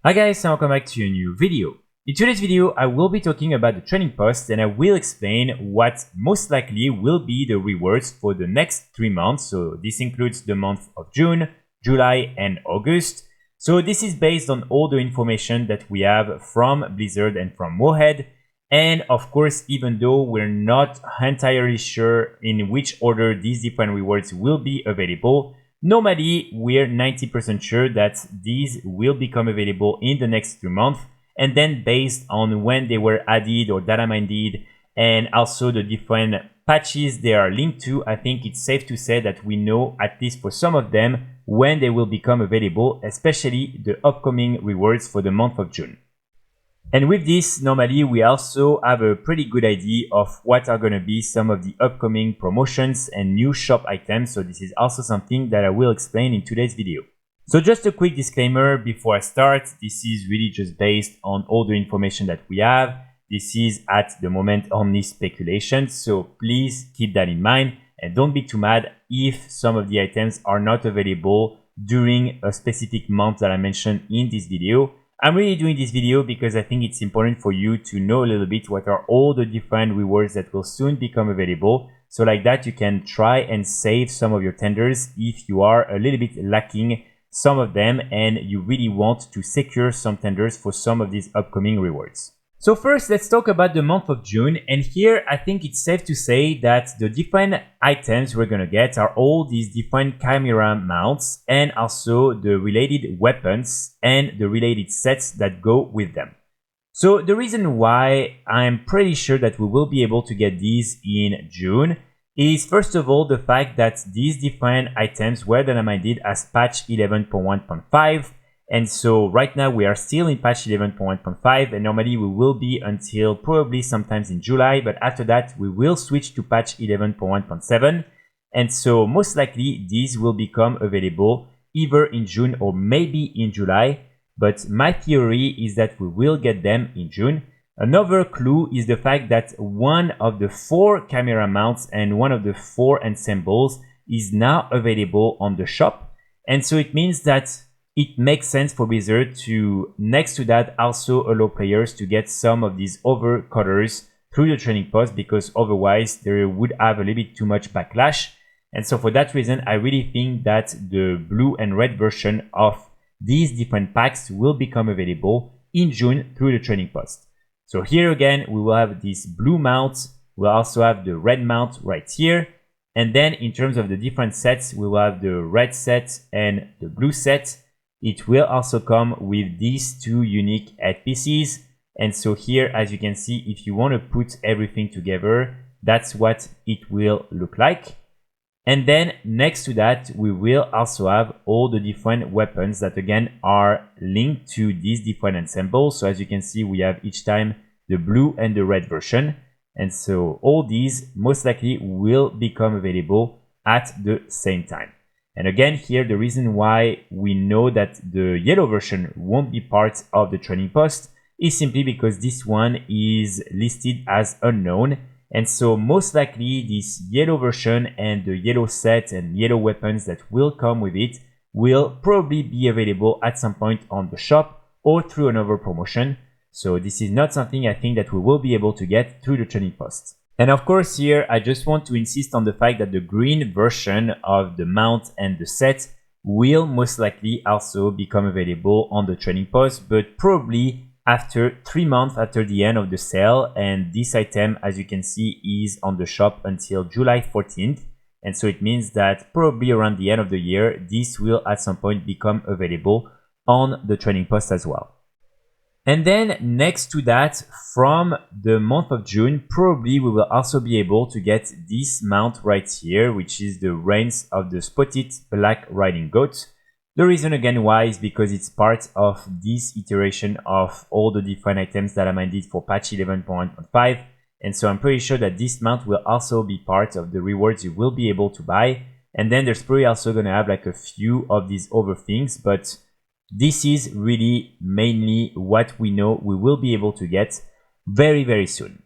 Hi guys, and welcome back to a new video. In today's video, I will be talking about the training post and I will explain what most likely will be the rewards for the next 3 months. So this includes the month of June, July and August. So this is based on all the information that we have from Blizzard and from Warhead. And of course, even though we're not entirely sure in which order these different rewards will be available, normally, we're 90% sure that these will become available in the next 2 months, and then based on when they were added or data mined and also the different patches they are linked to, I think it's safe to say that we know, at least for some of them, when they will become available, especially the upcoming rewards for the month of June. And with this, normally we also have a pretty good idea of what are going to be some of the upcoming promotions and new shop items. So this is also something that I will explain in today's video. So just a quick disclaimer before I start, this is really just based on all the information that we have. This is at the moment only speculation, so please keep that in mind and don't be too mad if some of the items are not available during a specific month that I mentioned in this video. I'm really doing this video because I think it's important for you to know a little bit what are all the different rewards that will soon become available. So like that, you can try and save some of your tenders if you are a little bit lacking some of them and you really want to secure some tenders for some of these upcoming rewards. So first, let's talk about the month of June. And here, I think it's safe to say that the different items we're going to get are all these different camera mounts and also the related weapons and the related sets that go with them. So the reason why I'm pretty sure that we will be able to get these in June is first of all the fact that these different items were dynamited as patch 11.1.5. And so right now we are still in patch 11.1.5 and normally we will be until probably sometimes in July, but after that we will switch to patch 11.1.7. And so most likely these will become available either in June or maybe in July. But my theory is that we will get them in June. Another clue is the fact that one of the 4 camera mounts and one of the 4 ensembles is now available on the shop. And so it means that it makes sense for Blizzard to, next to that, also allow players to get some of these other colors through the training post, because otherwise they would have a little bit too much backlash. And so for that reason, I really think that the blue and red version of these different packs will become available in June through the training post. So here again, we will have this blue mount. We'll also have the red mount right here. And then in terms of the different sets, we will have the red set and the blue set. It will also come with these 2 unique head pieces. And so here, as you can see, if you want to put everything together, that's what it will look like. And then next to that, we will also have all the different weapons that again are linked to these different ensembles. So as you can see, we have each time the blue and the red version. And so all these most likely will become available at the same time. And again, here, the reason why we know that the yellow version won't be part of the training post is simply because this one is listed as unknown. And so most likely this yellow version and the yellow set and yellow weapons that will come with it will probably be available at some point on the shop or through another promotion. So this is not something I think that we will be able to get through the training post. And of course here, I just want to insist on the fact that the green version of the mount and the set will most likely also become available on the training post, but probably after 3 months after the end of the sale. And this item, as you can see, is on the shop until July 14th. And so it means that probably around the end of the year, this will at some point become available on the training post as well. And then next to that, from the month of June, probably we will also be able to get this mount right here, which is the reins of the spotted black riding goat. The reason again why is because it's part of this iteration of all the different items that I mined for patch 11.1.5. And so I'm pretty sure that this mount will also be part of the rewards you will be able to buy. And then there's probably also going to have like a few of these other things, but this is really mainly what we know we will be able to get very, very soon.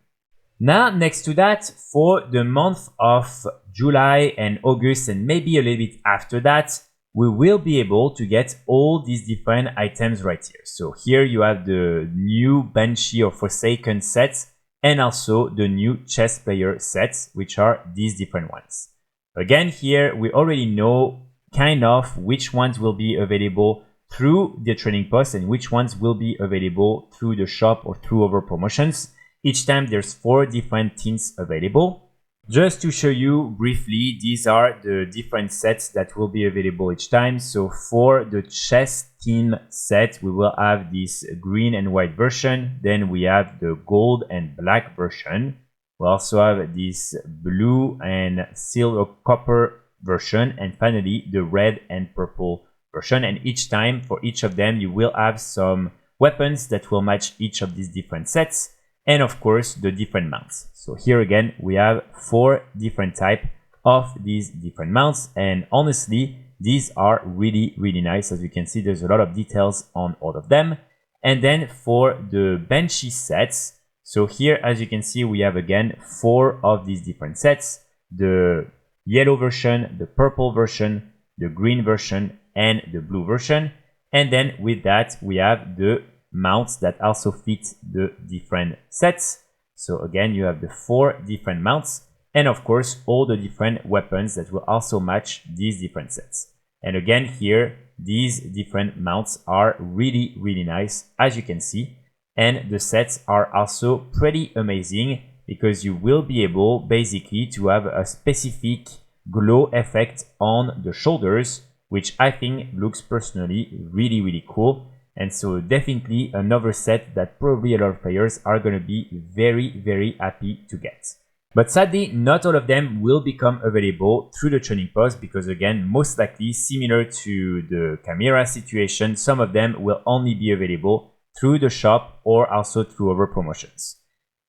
Now, next to that, for the month of July and August, and maybe a little bit after that, we will be able to get all these different items right here. So here you have the new Banshee or Forsaken sets and also the new chess player sets, which are these different ones. Again, here we already know kind of which ones will be available through the trading post and which ones will be available through the shop or through other promotions. Each time there's 4 different tints available. Just to show you briefly, these are the different sets that will be available each time. So for the chess team set, we will have this green and white version. Then we have the gold and black version. We also have this blue and silver copper version. And finally, the red and purple version. And each time, for each of them, you will have some weapons that will match each of these different sets. And of course, the different mounts. So here again, we have 4 different types of these different mounts. And honestly, these are really, really nice. As you can see, there's a lot of details on all of them. And then for the Banshee sets, so here, as you can see, we have again 4 of these different sets. The yellow version, the purple version, the green version, and the blue version. And then with that, we have the mounts that also fit the different sets. So again, you have the 4 different mounts and of course all the different weapons that will also match these different sets. And again here, these different mounts are really, really nice, as you can see. And the sets are also pretty amazing because you will be able basically to have a specific glow effect on the shoulders, which I think looks personally really, really cool. And so definitely another set that probably a lot of players are going to be very, very happy to get. But sadly, not all of them will become available through the trading post because again, most likely similar to the Chimera situation, some of them will only be available through the shop or also through other promotions.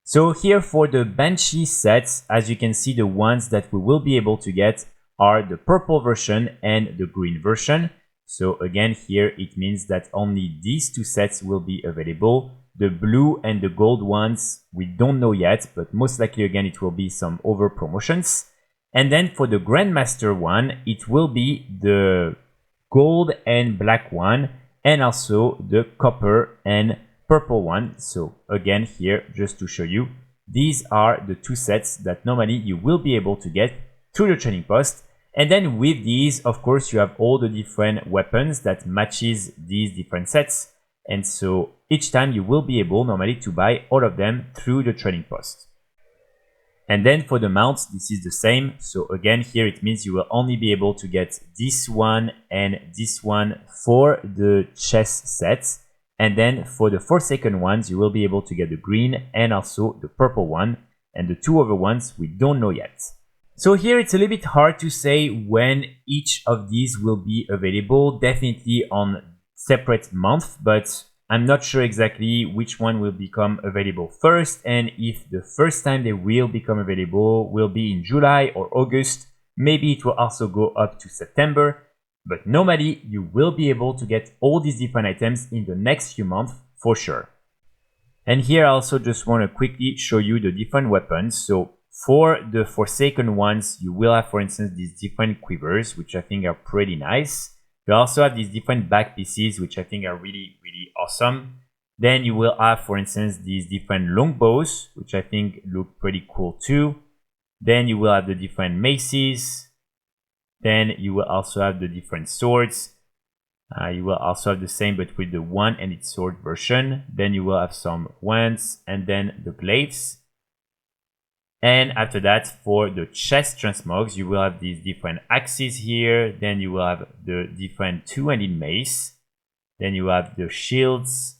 So here for the Banshee sets, as you can see, the ones that we will be able to get are the purple version and the green version. So again, here it means that only these 2 sets will be available. The blue and the gold ones, we don't know yet, but most likely again, it will be some other promotions. And then for the Grandmaster one, it will be the gold and black one, and also the copper and purple one. So again, here, just to show you, these are the 2 sets that normally you will be able to get through the trading post. And then with these, of course, you have all the different weapons that matches these different sets. And so each time you will be able normally to buy all of them through the trading post. And then for the mounts, this is the same. So again, here it means you will only be able to get this one and this one for the chess sets. And then for the Forsaken ones, you will be able to get the green and also the purple one. And the 2 other ones, we don't know yet. So here it's a little bit hard to say when each of these will be available, definitely on separate month, but I'm not sure exactly which one will become available first and if the first time they will become available will be in July or August. Maybe it will also go up to September, but normally you will be able to get all these different items in the next few months for sure. And here I also just want to quickly show you the different weapons. So for the Forsaken ones, you will have, for instance, these different quivers, which I think are pretty nice. You also have these different back pieces, which I think are really, really awesome. Then you will have, for instance, these different longbows, which I think look pretty cool too. Then you will have the different maces. Then you will also have the different swords. You will also have the same, but with the one-handed sword version. Then you will have some wands and then the glaives. And after that, for the chest transmogs, you will have these different axes here. Then you will have the different 2-handed mace. Then you have the shields.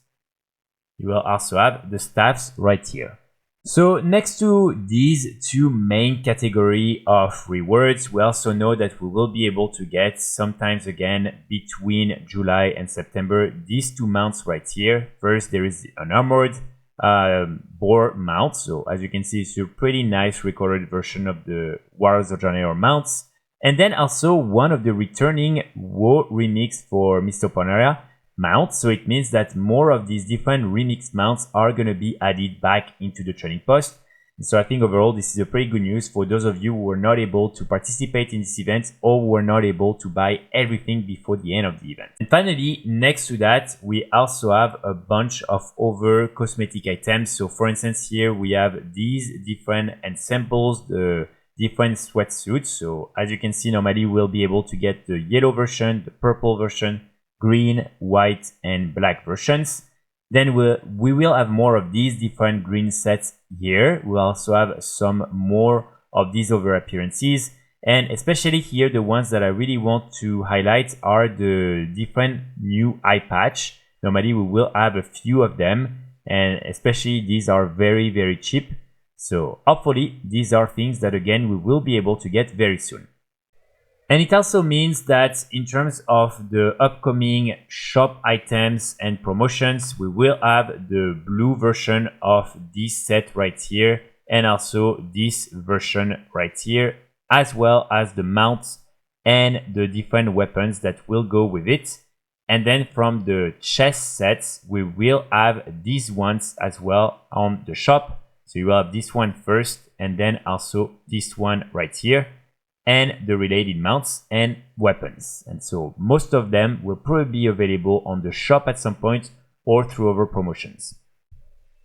You will also have the staffs right here. So next to these 2 main category of rewards, we also know that we will be able to get sometimes again between July and September these 2 mounts right here. First, there is an armored boar mount. So as you can see, it's a pretty nice recorded version of the Warriors of Janeiro mounts. And then also one of the returning WoW remix for Mr. Panera mount. So it means that more of these different remix mounts are going to be added back into the trading post. So I think overall this is a pretty good news for those of you who were not able to participate in this event or who were not able to buy everything before the end of the event. And finally, next to that, we also have a bunch of other cosmetic items. So for instance, here we have these different ensembles, the different sweatsuits. So as you can see, normally we'll be able to get the yellow version, the purple version, green, white, and black versions. Then we will have more of these different green sets here. We'll also have some more of these other appearances. And especially here, the ones that I really want to highlight are the different new eye patch. Normally we will have a few of them, and especially these are very, very cheap. So hopefully these are things that again we will be able to get very soon. And it also means that in terms of the upcoming shop items and promotions, we will have the blue version of this set right here, and also this version right here, as well as the mounts and the different weapons that will go with it. And then from the chest sets, we will have these ones as well on the shop. So you will have this one first, and then also this one right here, and the related mounts and weapons. And so most of them will probably be available on the shop at some point or through other promotions.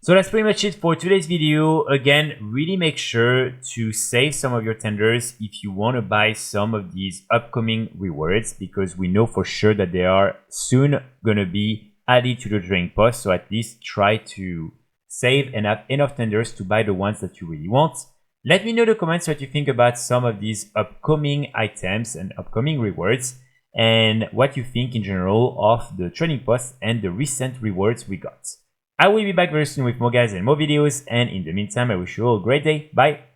So that's pretty much it for today's video. Again, really make sure to save some of your tenders if you want to buy some of these upcoming rewards, because we know for sure that they are soon going to be added to the trading post. So at least try to save and have enough tenders to buy the ones that you really want. Let me know in the comments what you think about some of these upcoming items and upcoming rewards, and what you think in general of the trading post and the recent rewards we got. I will be back very soon with more guys and more videos, and in the meantime I wish you all a great day. Bye!